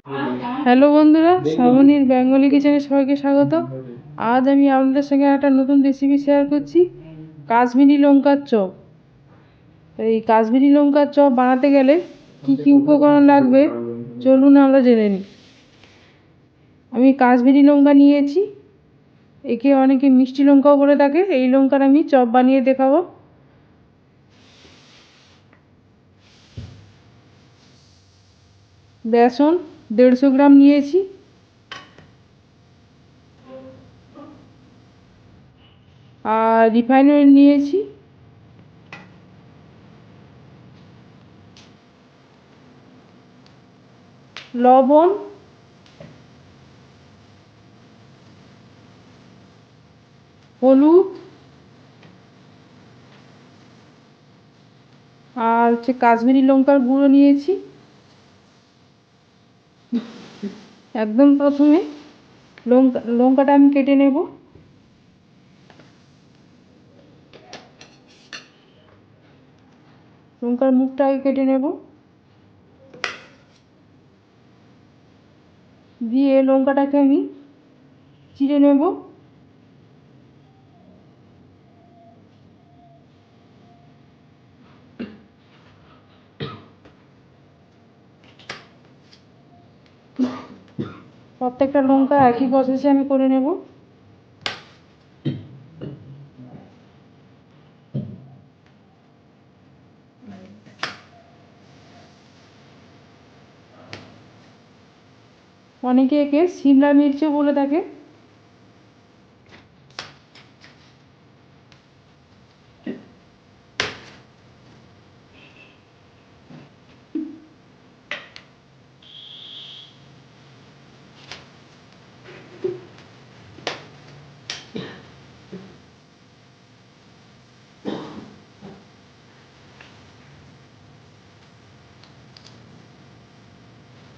Hello বন্ধুরা, শ্রাবণীর Bengali কিচেনে সবাইকে স্বাগত। আজ আমি আপনাদের সঙ্গে একটা নতুন রেসিপি শেয়ার করছি, কাশ্মীরি লঙ্কার চপ। এই কাশ্মীরি লঙ্কার চপ বানাতে গেলে কি কি উপকরণ লাগবে চলুন আমরা জেনে নিই। আমি কাশ্মীরি লঙ্কা নিয়েছি, একে অনেকে মিষ্টি লঙ্কাও বলে থাকে। এই লঙ্কার আমি চপ বানিয়ে দেখাবো। বেসন 150 গ্রাম নিয়েছি, আর রিফাইন অয়েল নিয়েছি, লবণ, হলুদ, আর কাশ্মীরি লঙ্কার গুঁড়ো নিয়েছি। একদম প্রথমে লঙ্কাটা আমি কেটে নেব। লঙ্কার মুখটা আগে কেটে নেব, দিয়ে লঙ্কাটাকে আমি চিড়ে নেব। প্রত্যেকটা লঙ্কা একই প্রসেসে আমি করে নেব। অনেকে একে সিমলা মির্চও বলে থাকে।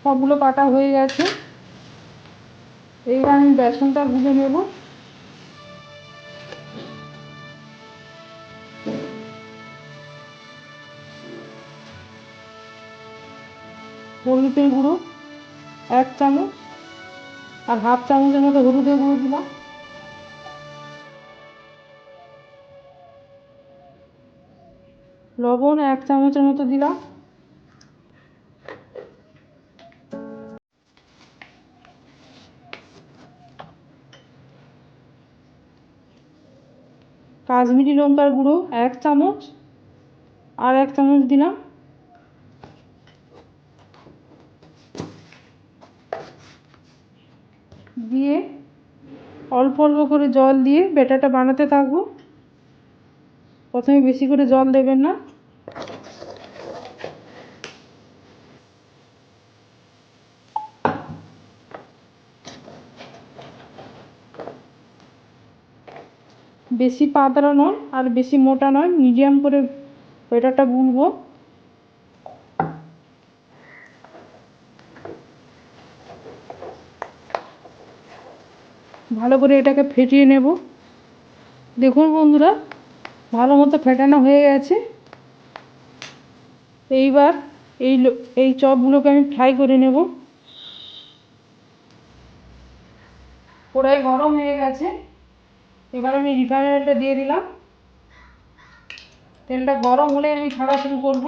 সবগুলো কাটা হয়ে গেছে, এইবার আমি বেসনটা গুলে নেব। হলুদের গুঁড়ো 1 চামচ, আর হাফ চামচের মতো হলুদের গুঁড়ো দিলাম। লবণ 1 চামচের মতো দিলাম। কাশ্মীরি লঙ্কার গুঁড়ো 1 চামচ, আর 1 চামচ দিলাম। দিয়ে অল্প অল্প করে জল দিয়ে ব্যাটারটা বানাতে থাকবো। প্রথমে বেশি করে জল দেবেন না। বেশি পাতলা নয় আর বেশি মোটা নয়, মিডিয়াম করে ব্যাটারটা গুলবো। ভালো করে এটাকে ফেটিয়ে নেব। দেখুন বন্ধুরা, ভালো মতো ফেটানো হয়ে গেছে। এইবার এই চপগুলোকে আমি ফ্রাই করে নেব। কড়াই গরম হয়ে গেছে, এবার আমি রিফাইন অয়েলটা দিয়ে দিলাম। তেলটা গরম হলে আমি ছাড়া শুরু করব।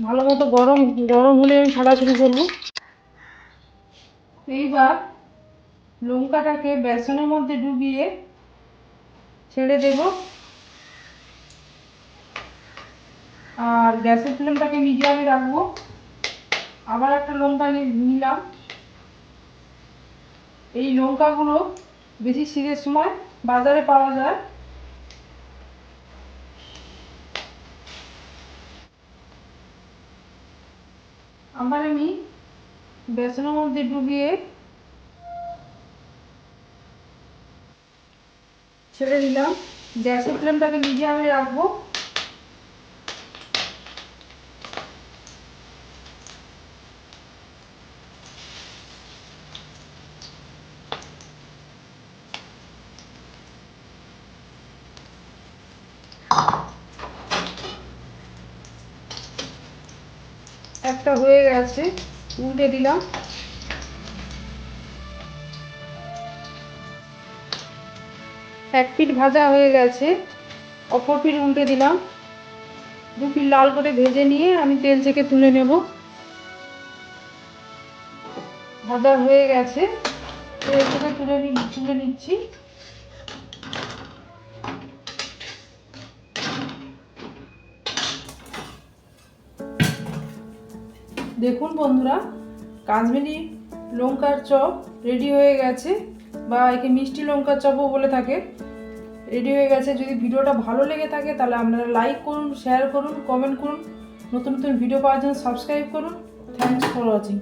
ভালো মতো গরম গরম হলে আমি ছাড়া শুরু করব। এইবার লঙ্কাটাকে বেসনের মধ্যে ডুবিয়ে ছেড়ে দেব, আর গ্যাসের ফ্লেমটাকে মিডিয়ামে রাখবো। আবার একটা লঙ্কা নিলাম। এই লঙ্কাগুলো বেশি শীতের সময় বাজারে পাওয়া যায়। আবার আমি বেসনের মধ্যে ডুবিয়ে ছেড়ে দিলাম। গ্যাসের ফ্লেমটাকে মিডিয়ামে রাখবো। একটা হয়ে গেছে, উল্টে দিলাম। এক পিঠ ভাজা হয়ে গেছে, অপর পিঠ উল্টে দিলাম। দু পিঠ লাল করে ভেজে নিয়ে আমি তেল থেকে তুলে নেব। ভাজা হয়ে গেছে, তেল থেকে তুলে নিচ্ছি। দেখুন বন্ধুরা, কাশ্মীরি লঙ্কার চপ রেডি হয়ে গেছে, বা একে মিষ্টি লঙ্কার চপও বলে থাকে। রেডি হয়ে গেছে। যদি ভিডিওটা ভালো লেগে থাকে তাহলে আপনারা লাইক করুন, শেয়ার করুন, কমেন্ট করুন। নতুন নতুন ভিডিও পাওয়ার জন্য সাবস্ক্রাইব করুন। Thanks for watching.